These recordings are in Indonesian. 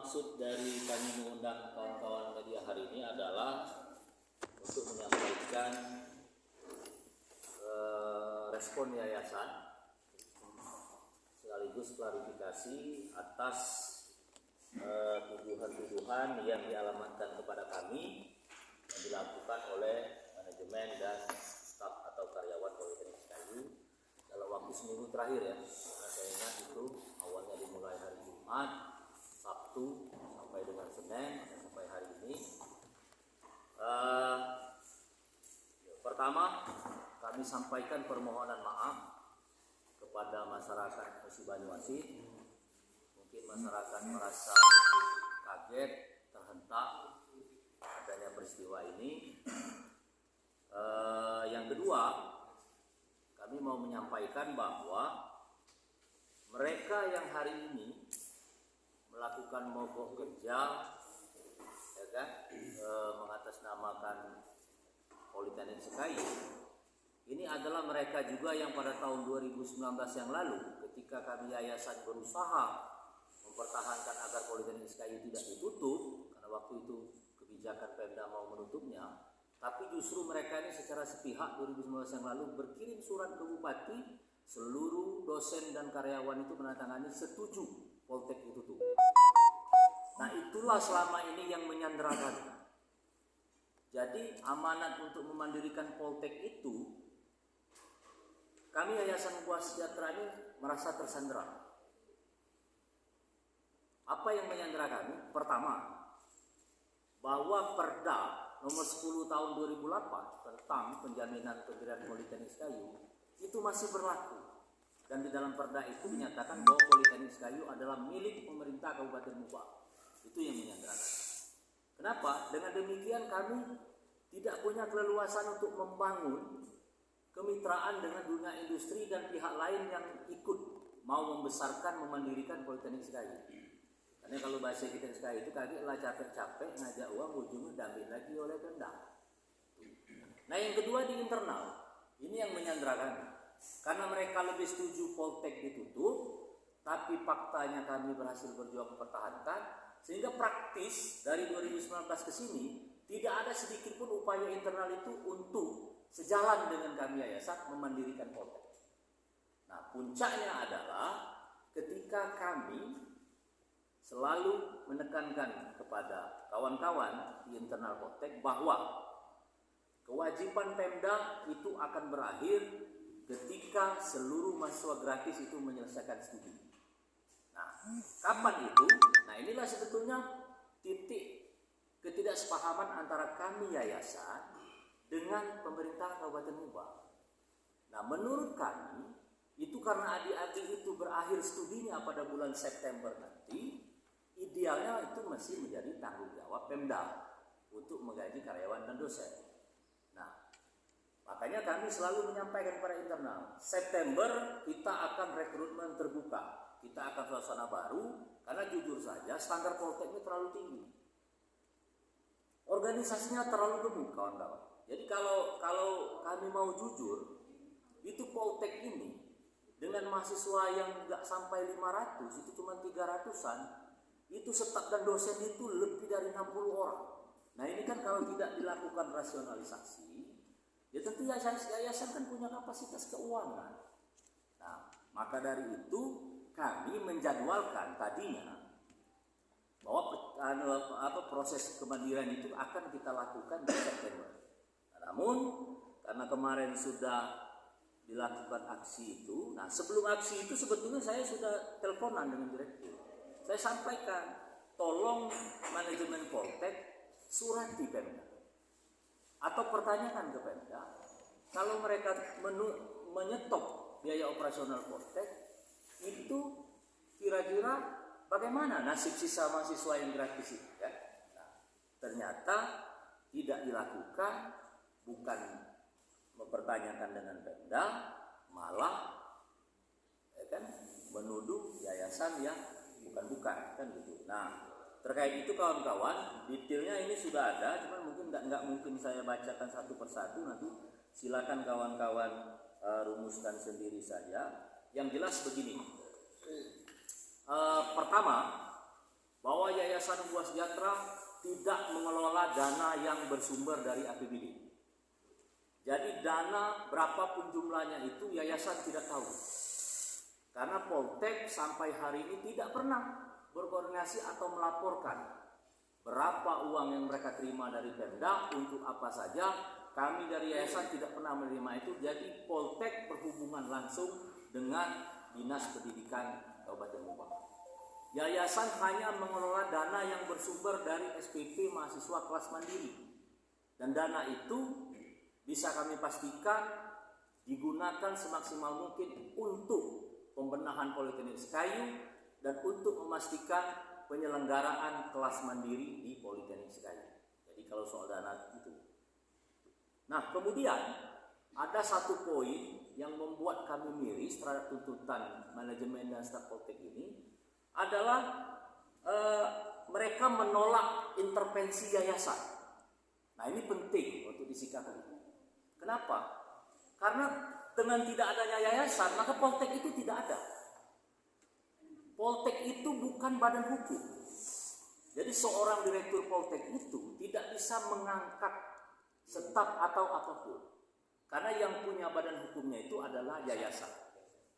maksud dari kami mengundang kawan-kawan media hari ini adalah untuk menyampaikan respon yayasan sekaligus klarifikasi atas tuduhan-tuduhan yang dialamatkan kepada kami yang dilakukan oleh manajemen dan staf atau karyawan Politeknik Sekayu dalam waktu seminggu terakhir ya. Saya ingat itu awalnya dimulai hari Jumat, Sabtu sampai dengan Senin sampai hari ini. Pertama, kami sampaikan permohonan maaf kepada masyarakat Musi Banyuasin. Mungkin masyarakat merasa kaget, terhentak adanya peristiwa ini. Yang kedua, kami mau menyampaikan bahwa mereka yang hari ini melakukan mogok kerja, ya kan, mengatasnamakan Politeknik Sekayu, ini adalah mereka juga yang pada tahun 2019 yang lalu ketika kami yayasan berusaha mempertahankan agar Politeknik Sekayu tidak ditutup karena waktu itu kebijakan Pemda mau menutupnya, tapi justru mereka ini secara sepihak 2019 yang lalu berkirim surat ke Bupati, seluruh dosen dan karyawan itu menandatangani setuju Poltek ditutup. Nah, itulah selama ini yang menyandarkan. Jadi amanat untuk memandirikan Poltek itu, kami Yayasan Buah Sejahtera ini merasa tersandera. Apa yang menyandera kami? Pertama, bahwa Perda nomor 10 tahun 2008 tentang penjaminan pendirian Politeknik Sekayu itu masih berlaku. Dan di dalam Perda itu menyatakan bahwa Politeknik Sekayu adalah milik pemerintah Kabupaten Muba. Itu yang menyandera. Kenapa? Dengan demikian kami tidak punya keleluasan untuk membangun kemitraan dengan dunia industri dan pihak lain yang ikut mau membesarkan, memandirikan Politeknik Sekayu. Karena kalau bahasa kita Sekayu itu kagetlah capek-capek ngajak uang, ujungnya diambil lagi oleh Pemda. Nah, yang kedua di internal, ini yang menyandera kami. Karena mereka lebih setuju Poltek ditutup, tapi faktanya kami berhasil berjuang mempertahankan. Sehingga praktis dari 2019 ke sini tidak ada sedikit pun upaya internal itu untuk sejalan dengan kami yayasan memandirikan Poltek. Nah, puncaknya adalah ketika kami selalu menekankan kepada kawan-kawan di internal Poltek bahwa kewajiban Pemda itu akan berakhir ketika seluruh mahasiswa gratis itu menyelesaikan studi. Nah, kapan itu? Nah, inilah sebetulnya titik ketidaksepahaman antara kami yayasan dengan pemerintah Kabupaten Muba. Nah, menurut kami itu karena adik-adik itu berakhir studinya pada bulan September nanti, idealnya itu masih menjadi tanggung jawab Pemda untuk menggaji karyawan dan dosen. Nah, makanya kami selalu menyampaikan kepada internal, September kita akan rekrutmen terbuka. Kita akan suasana baru, karena jujur saja standar Poltek ini terlalu tinggi. Organisasinya terlalu gemuk, kawan-kawan. Jadi kalau kami mau jujur, itu Poltek ini dengan mahasiswa yang nggak sampai 500, itu cuma 300-an, itu staf dan dosen itu lebih dari 60 orang. Nah, ini kan kalau tidak dilakukan rasionalisasi, ya tentu yayasan kan punya kapasitas keuangan. Nah, maka dari itu kami menjadwalkan tadinya bahwa proses kemandirian itu akan kita lakukan di September. Namun karena kemarin sudah dilakukan aksi itu, nah sebelum aksi itu sebetulnya saya sudah teleponan dengan direktur. Saya sampaikan, tolong manajemen Poltek surati Pemda atau pertanyakan ke Pemda kalau mereka menyetop biaya operasional Poltek itu kira-kira bagaimana nasib sisa mahasiswa yang gratis itu kan? Nah, ternyata tidak dilakukan, bukan mempertanyakan dengan Pemda, malah ya kan, menuduh yayasan yang bukan-bukan kan gitu. Nah, terkait itu kawan-kawan, detailnya ini sudah ada, cuman mungkin nggak mungkin saya bacakan satu persatu, nanti silakan kawan-kawan rumuskan sendiri saja. Yang jelas begini, pertama bahwa Yayasan Buah Sejahtera tidak mengelola dana yang bersumber dari APBD. Jadi dana berapapun jumlahnya itu yayasan tidak tahu. Karena Poltek sampai hari ini tidak pernah berkoordinasi atau melaporkan berapa uang yang mereka terima dari Pemda untuk apa saja. Kami dari yayasan tidak pernah menerima itu. Jadi Poltek berhubungan langsung dengan Dinas Pendidikan Kabupaten Moba. Yayasan hanya mengelola dana yang bersumber dari SPP mahasiswa kelas mandiri. Dan dana itu bisa kami pastikan digunakan semaksimal mungkin untuk pembenahan Politeknik Sekayu dan untuk memastikan penyelenggaraan kelas mandiri di Politeknik Sekayu. Jadi kalau soal dana itu. Nah, kemudian ada satu poin yang membuat kami miris terhadap tuntutan manajemen dan staf Poltek ini adalah mereka menolak intervensi yayasan. Nah, ini penting untuk disikapi. Kenapa? Karena dengan tidak adanya yayasan, maka Poltek itu tidak ada. Poltek itu bukan badan hukum. Jadi seorang direktur Poltek itu tidak bisa mengangkat staf atau apapun. Karena yang punya badan hukumnya itu adalah yayasan.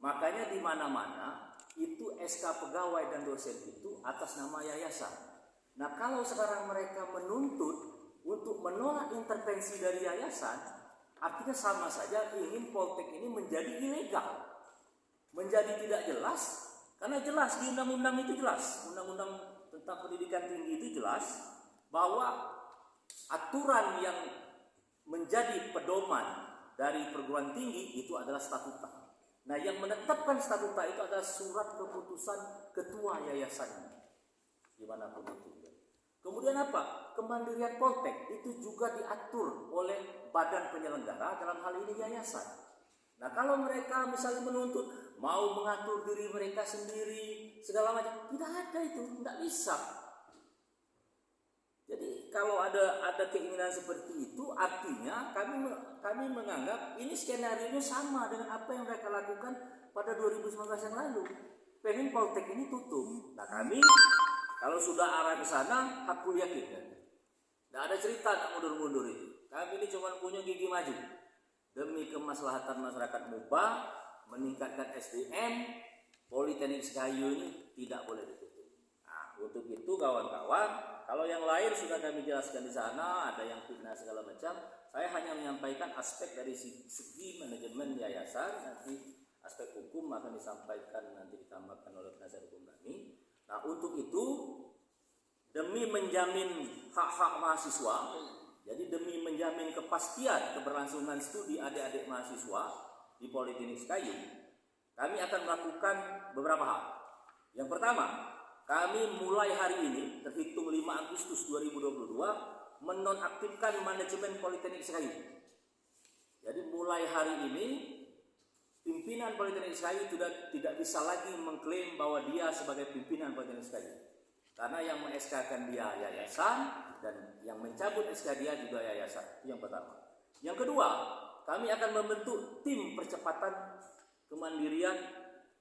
Makanya di mana-mana itu SK pegawai dan dosen itu atas nama yayasan. Nah, kalau sekarang mereka menuntut untuk menolak intervensi dari yayasan, artinya sama saja ingin Poltek ini menjadi ilegal, menjadi tidak jelas. Karena jelas di undang-undang itu jelas, undang-undang tentang pendidikan tinggi itu jelas bahwa aturan yang menjadi pedoman dari perguruan tinggi itu adalah statuta. Nah, yang menetapkan statuta itu adalah surat keputusan ketua yayasannya. Dimanapun itu. Kemudian apa? Kemandirian Poltek itu juga diatur oleh badan penyelenggara, dalam hal ini yayasan. Nah, kalau mereka misalnya menuntut mau mengatur diri mereka sendiri segala macam, tidak ada itu, tidak bisa. Jadi kalau ada keinginan seperti itu, artinya kami menganggap ini skenario sama dengan apa yang mereka lakukan pada 2019 yang lalu. Pengen Poltek ini tutup. Nah, kami kalau sudah arah ke sana, aku yakin kan. Tidak ada cerita tak mundur-mundur itu. Kami ini cuma punya gigi maju demi kemaslahatan masyarakat Moba, meningkatkan SDM. Politeknik Sekayu ini tidak boleh ditutup. Nah, untuk itu kawan-kawan, kalau yang lain sudah kami jelaskan di sana, ada yang fitnah segala macam. Saya hanya menyampaikan aspek dari segi manajemen yayasan. Nanti aspek hukum akan disampaikan, nanti ditambahkan oleh penasihat hukum kami. Nah, untuk itu demi menjamin hak-hak mahasiswa, jadi demi menjamin kepastian keberlangsungan studi adik-adik mahasiswa di Politeknik Sekayu, kami akan melakukan beberapa hal. Yang pertama, kami mulai hari ini, terhitung 5 Agustus 2022, menonaktifkan manajemen Politeknik Sekayu. Jadi mulai hari ini, pimpinan Politeknik Sekayu tidak bisa lagi mengklaim bahwa dia sebagai pimpinan Politeknik Sekayu. Karena yang meng-SK-kan dia yayasan dan yang mencabut SK dia juga yayasan. Itu yang pertama. Yang kedua, kami akan membentuk tim percepatan kemandirian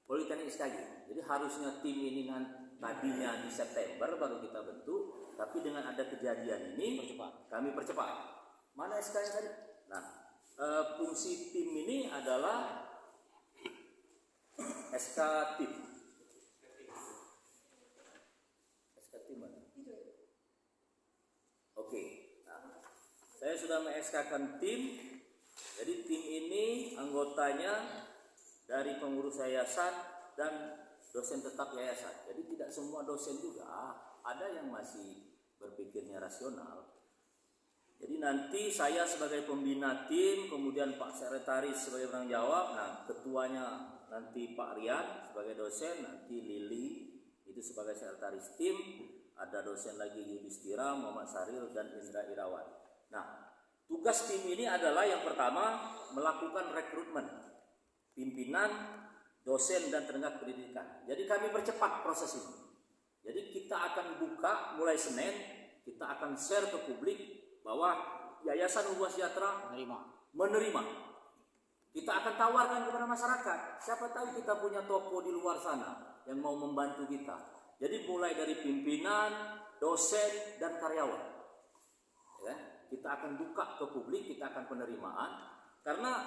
Politeknik Sekayu. Jadi harusnya tim ini tadinya di September baru kita bentuk, tapi dengan ada kejadian ini kami percepat. Mana SK-nya tadi? Nah, fungsi tim ini adalah SK tim. SK tim mana? Oke. Nah, saya sudah meng-SK-kan tim. Jadi tim ini anggotanya dari pengurus yayasan dan dosen tetap yayasan. Jadi tidak semua dosen juga, ada yang masih berpikirnya rasional. Jadi nanti saya sebagai pembina tim, kemudian Pak Sekretaris sebagai penanggung jawab, nah ketuanya nanti Pak Rian sebagai dosen, nanti Lili itu sebagai sekretaris tim, ada dosen lagi Yudhistira, Muhammad Saril dan Indra Irawan. Nah, tugas tim ini adalah yang pertama melakukan rekrutmen pimpinan, dosen dan tenaga pendidikan. Jadi kami percepat proses ini. Jadi kita akan buka mulai Senin, kita akan share ke publik bahwa Yayasan Buah Sejahtera menerima. Kita akan tawarkan kepada masyarakat. Siapa tahu kita punya toko di luar sana yang mau membantu kita. Jadi mulai dari pimpinan, dosen, dan karyawan. Ya, kita akan buka ke publik, kita akan penerimaan. Karena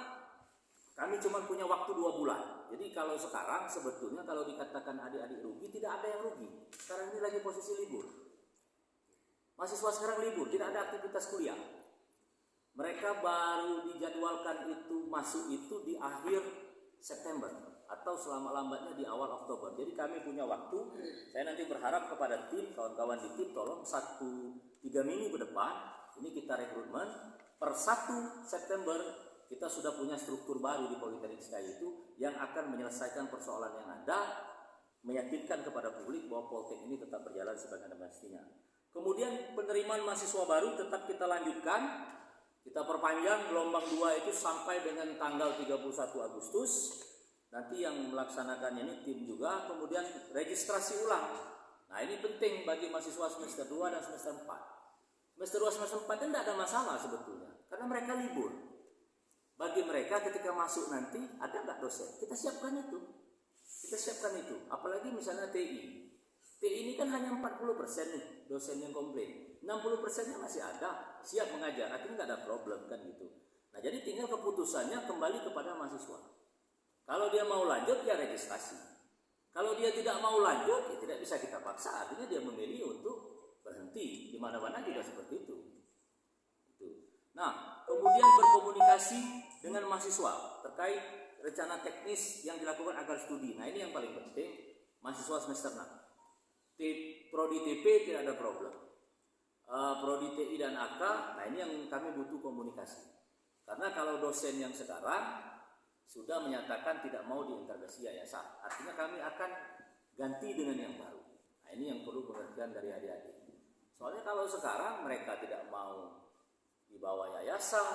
kami cuma punya waktu 2 bulan. Jadi kalau sekarang sebetulnya kalau dikatakan adik-adik rugi, tidak ada yang rugi. Sekarang ini lagi posisi libur. Mahasiswa sekarang libur, tidak ada aktivitas kuliah. Mereka baru dijadwalkan itu masuk itu di akhir September atau selama-lambatnya di awal Oktober. Jadi kami punya waktu. Saya nanti berharap kepada tim, kawan-kawan di tim, tolong 3 minggu ke depan ini kita rekrutmen. Per 1 September kita sudah punya struktur baru di Politeknik Sekayu itu yang akan menyelesaikan persoalan yang ada, meyakinkan kepada publik bahwa Poltek ini tetap berjalan sebagaimana mestinya. Kemudian penerimaan mahasiswa baru tetap kita lanjutkan. Kita perpanjang gelombang 2 itu sampai dengan tanggal 31 Agustus. Nanti yang melaksanakannya ini tim juga. Kemudian registrasi ulang. Nah ini penting bagi mahasiswa semester 2 dan semester 4. Semester 2 semester 4 itu tidak ada masalah sebetulnya, karena mereka libur. Bagi mereka ketika masuk nanti ada nggak dosen, kita siapkan itu. Kita siapkan itu. Apalagi misalnya TI. TI ini kan hanya 40% nih dosen yang komplain. 60%-nya masih ada, siap mengajar, artinya nggak ada problem kan gitu. Nah jadi tinggal keputusannya kembali kepada mahasiswa. Kalau dia mau lanjut ya registrasi. Kalau dia tidak mau lanjut ya tidak bisa kita paksa, artinya dia memilih untuk berhenti. Di mana-mana juga seperti itu. Nah kemudian berkomunikasi dengan mahasiswa terkait rencana teknis yang dilakukan agar studi. Nah ini yang paling penting, mahasiswa semester 6. Prodi TP tidak ada problem. Prodi TI dan AK, nah ini yang kami butuh komunikasi. Karena kalau dosen yang sekarang sudah menyatakan tidak mau diinterogasi yayasan, artinya kami akan ganti dengan yang baru. Nah ini yang perlu pengertian dari adik-adik. Soalnya kalau sekarang mereka tidak mau dibawa yayasan,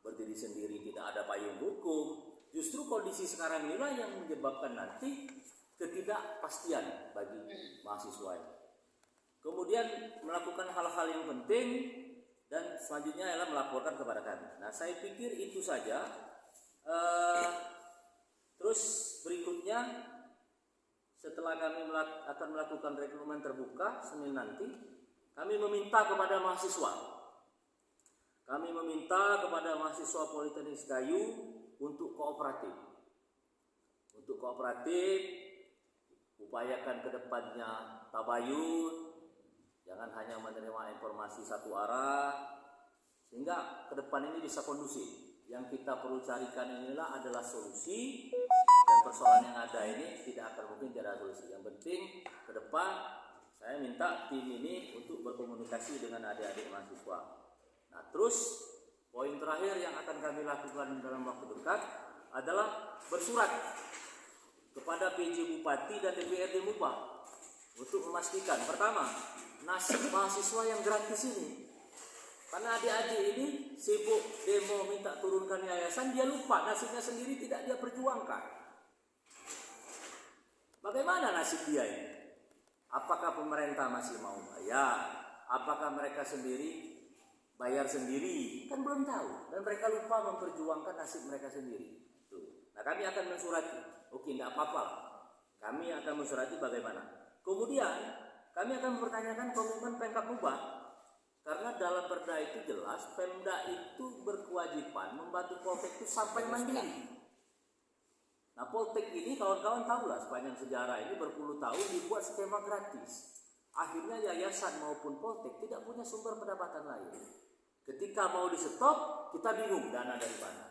berdiri sendiri, tidak ada payung hukum. Justru kondisi sekarang inilah yang menyebabkan nanti ketidakpastian bagi mahasiswa ini. Kemudian melakukan hal-hal yang penting dan selanjutnya adalah melaporkan kepada kami. Nah saya pikir itu saja. Terus berikutnya setelah kami akan melakukan rekrutmen terbuka Senin nanti, kami meminta kepada mahasiswa. Kami meminta kepada mahasiswa Politeknik Sekayu untuk kooperatif. Untuk kooperatif, upayakan ke depannya tabayun. Jangan hanya menerima informasi satu arah, sehingga ke depan ini bisa kondusif. Yang kita perlu carikan inilah adalah solusi, dan persoalan yang ada ini tidak akan mungkin tidak ada solusi. Yang penting ke depan saya minta tim ini untuk berkomunikasi dengan adik-adik mahasiswa. Nah terus poin terakhir yang akan kami lakukan dalam waktu dekat adalah bersurat kepada PJ Bupati dan DPRD Mubah untuk memastikan pertama nasib mahasiswa yang gratis ini. Karena adik-adik ini sibuk demo minta turunkan yayasan, dia lupa nasibnya sendiri tidak dia perjuangkan. Bagaimana nasib dia ini? Apakah pemerintah masih mau bayar? Apakah mereka sendiri bayar sendiri? Kan belum tahu. Dan mereka lupa memperjuangkan nasib mereka sendiri. Nah kami akan mensurati. Oke, tidak apa-apa. Kami akan mensurati bagaimana. Kemudian kami akan mempertanyakan komitmen Pemkab Mubah. Karena dalam perda itu jelas Pemda itu berkewajiban membantu Poltek itu sampai mandiri. Nah Poltek ini kawan-kawan tahulah sepanjang sejarah ini berpuluh tahun dibuat skema gratis. Akhirnya yayasan maupun Poltek tidak punya sumber pendapatan lain. Ketika mau di stop kita bingung dana dari mana.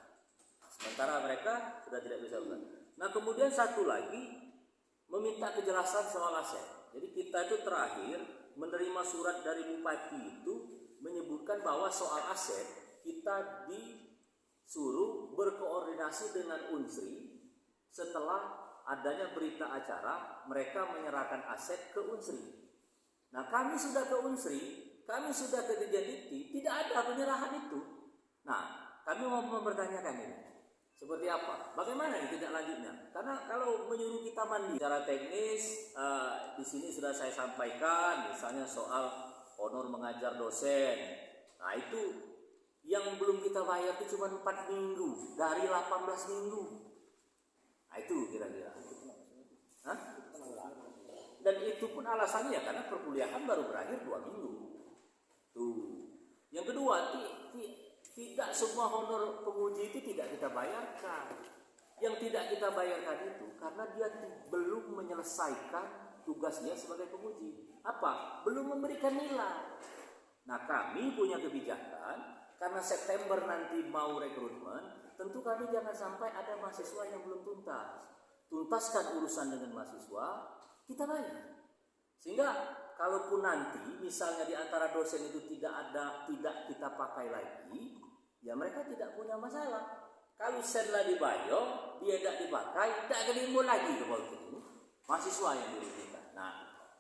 Sementara mereka sudah tidak bisa buat. Nah kemudian satu lagi meminta kejelasan soal aset. Jadi kita itu terakhir menerima surat dari bupati itu menyebutkan bahwa soal aset kita disuruh berkoordinasi dengan Unsri setelah adanya berita acara mereka menyerahkan aset ke Unsri. Nah kami sudah ke Unsri, kami sudah ke Dikti, tidak ada penyerahan itu. Nah kami mau mempertanyakan ini. Seperti apa? Bagaimana ini tindak lanjutnya? Karena kalau menyuruh kita mandi secara teknis, di sini sudah saya sampaikan, misalnya soal honor mengajar dosen. Nah itu yang belum kita bayar itu cuma 4 minggu dari 18 minggu. Nah itu kira-kira. Hah? Dan itu pun alasannya karena perkuliahan baru berakhir 2 minggu. Tuh. Yang kedua, tidak semua honor penguji itu tidak kita bayarkan. Yang tidak kita bayarkan itu karena dia belum menyelesaikan tugasnya sebagai penguji. Apa? Belum memberikan nilai. Nah, kami punya kebijakan karena September nanti mau rekrutmen, tentu kami jangan sampai ada mahasiswa yang belum tuntas. Tuntaskan urusan dengan mahasiswa, kita bayar. Sehingga kalaupun nanti misalnya di antara dosen itu tidak kita pakai lagi, ya mereka tidak punya masalah. Kalau setelah dibayar, dia tidak dipakai, tidak ketimbul lagi ke bawah itu. Mahasiswa yang dirugikan. Nah,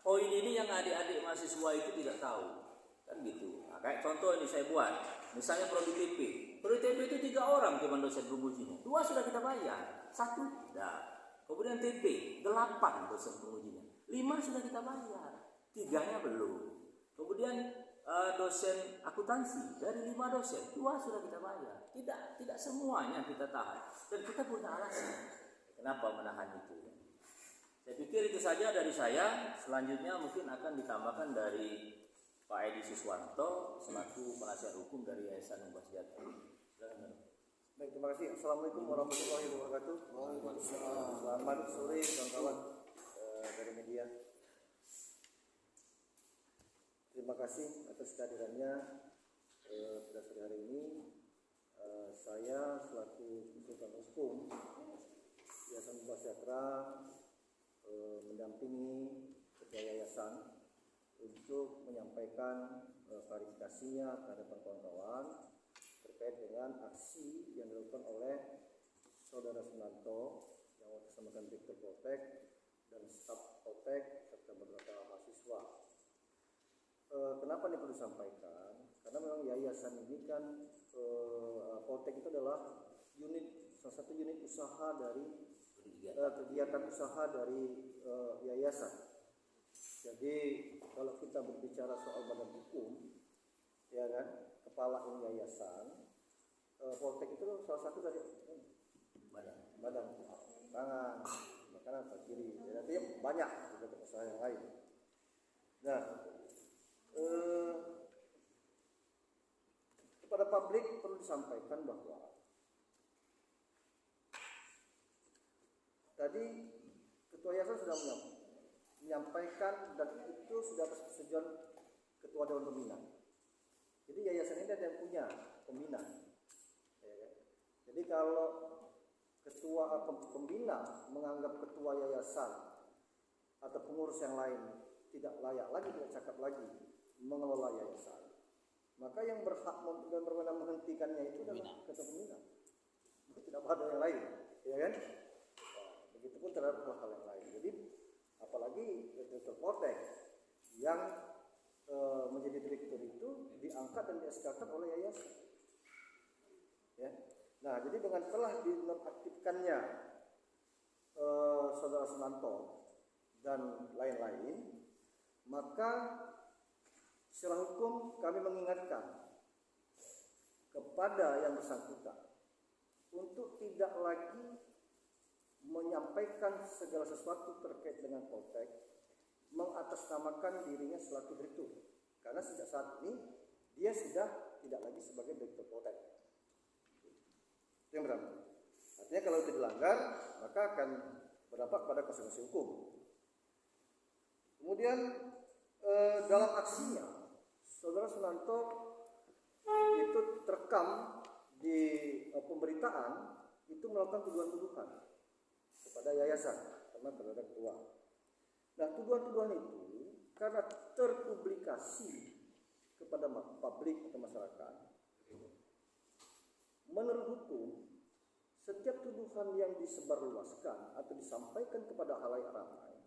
poin ini yang adik-adik mahasiswa itu tidak tahu. Kan gitu. Nah, kayak contoh ini saya buat. Misalnya prodi TP. Prodi TP itu 3 orang cuma dosen pengujinya. 2 sudah kita bayar, 1 tidak. Kemudian TP 8 dosen pengujinya. 5 sudah kita bayar, 3-nya belum. Kemudian dosen akuntansi dari 5 dosen 2 sudah kita bayar. Tidak semuanya kita tahan. Dan kita punya alasan kenapa menahan itu. Saya pikir itu saja dari saya. Selanjutnya mungkin akan ditambahkan dari Pak Edi Suswanto selaku penasihat hukum dari Yayasan Umbah Sejahtera. Baik, terima kasih. Assalamualaikum warahmatullahi wabarakatuh. Waalaikumsalam. Selamat sore kawan-kawan dari media. Terima kasih atas kehadirannya pada sore hari ini. Saya selaku konsultan hukum Yayasan Umbah Sejahtera mendampingi ketua yayasan untuk menyampaikan klarifikasinya terhadap kawan-kawan terkait dengan aksi yang dilakukan oleh Saudara Sunarto yang bersamakan Direktur Poltek dan staf Poltek serta beberapa mahasiswa. Kenapa ini perlu disampaikan? Karena memang yayasan ini kan Poltek itu adalah salah satu unit usaha dari kegiatan usaha dari yayasan. Jadi kalau kita berbicara soal badan hukum, ya kan, kepala ini yayasan, Poltek itu salah satu dari badan tangan, kanan atau kiri. Jadi banyak kegiatan usaha yang lain. Nah, kepada publik perlu disampaikan bahwa tadi ketua yayasan sudah menyampaikan dan itu sudah atas persetujuan ketua dewan pembina. Jadi yayasan ini ada yang punya pembina. Jadi kalau ketua atau pembina menganggap ketua yayasan atau pengurus yang lain tidak layak lagi, tidak cakap lagi mengelola yayasan, maka yang berhak dan berwenang menghentikannya itu adalah ketua pembina. Tidak ada yang lain, ya kan? Begitupun terhadap hal-hal yang lain. Jadi apalagi Direktur Poltek yang menjadi direktur itu diangkat dan di-SK-kan oleh yayasan. Ya. Nah, jadi dengan telah dinonaktifkannya Saudara Sunarto dan lain-lain, maka secara hukum kami mengingatkan kepada yang bersangkutan untuk tidak lagi menyampaikan segala sesuatu terkait dengan Poltek, mengatasnamakan dirinya selaku direktur. Karena sejak saat ini dia sudah tidak lagi sebagai direktur Poltek. Itu yang pertama. Artinya kalau itu dilanggar, maka akan berdampak pada konsekuensi hukum. Kemudian dalam aksinya, Saudara Sunarto itu terekam di pemberitaan itu melakukan tuduhan-tuduhan kepada yayasan, karena terhadap ketua. Nah, tuduhan-tuduhan itu karena terpublikasi kepada publik atau masyarakat, menurut hukum, setiap tuduhan yang disebarluaskan atau disampaikan kepada halayak ramai,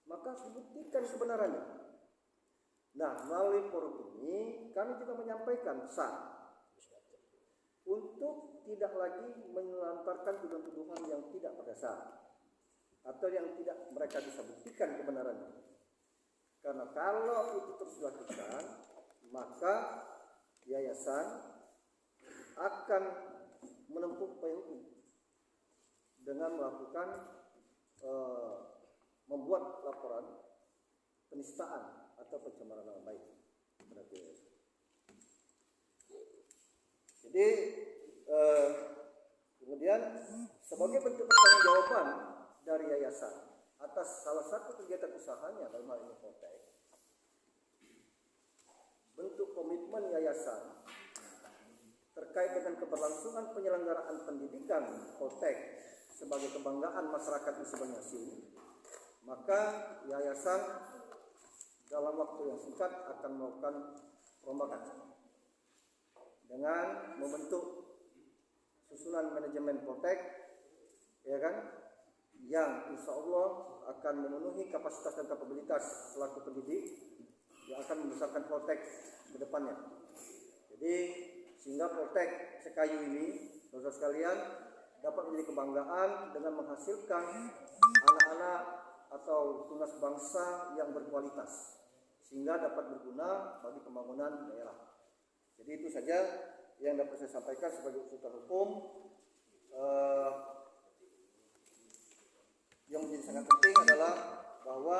maka harus dibuktikan kebenarannya. Nah, melalui forum ini kami juga menyampaikan pesan untuk tidak lagi melantarkan tuduhan-tuduhan yang tidak berdasar atau yang tidak mereka bisa buktikan kebenarannya. Karena kalau itu terus dilakukan, maka yayasan akan menempuh upaya hukum dengan melakukan membuat laporan penistaan atau pencemaran nama baik terhadap yayasan. Jadi kemudian sebagai bentuk pertanggungjawaban dari yayasan atas salah satu kegiatan usahanya dalam hal ini Poltek, bentuk komitmen yayasan terkait dengan keberlangsungan penyelenggaraan pendidikan Poltek sebagai kebanggaan masyarakat di Banyuasin, maka yayasan dalam waktu yang singkat akan melakukan perombakan dengan membentuk susunan manajemen Poltek, ya kan, yang insya Allah akan memenuhi kapasitas dan kapabilitas selaku pendidik yang akan membesarkan Poltek ke depannya. Jadi sehingga Poltek Sekayu ini, saudara sekalian, dapat menjadi kebanggaan dengan menghasilkan anak-anak atau tunas bangsa yang berkualitas, sehingga dapat berguna bagi pembangunan daerah. Jadi itu saja yang dapat saya sampaikan sebagai usulan hukum. Yang menjadi sangat penting adalah bahwa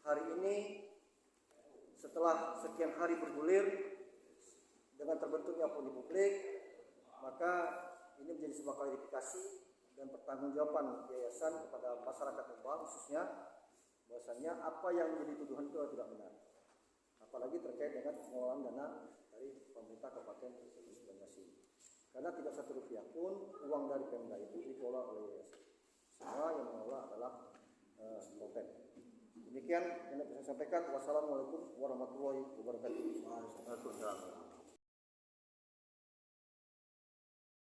hari ini setelah sekian hari bergulir dengan terbentuknya opini publik, maka ini menjadi sebuah klarifikasi dan pertanggungjawaban yayasan kepada masyarakat umum khususnya, bahwasannya apa yang menjadi tuduhan itu tidak benar, apalagi terkait dengan pengelolaan dana dari pemerintah Kabupaten Banyuasin, karena tidak satu rupiah pun uang dari Pemda itu dikelola oleh yayasan. Semua yang mengelola adalah Poltek. Demikian yang dapat saya sampaikan. Wassalamualaikum warahmatullahi wabarakatuh.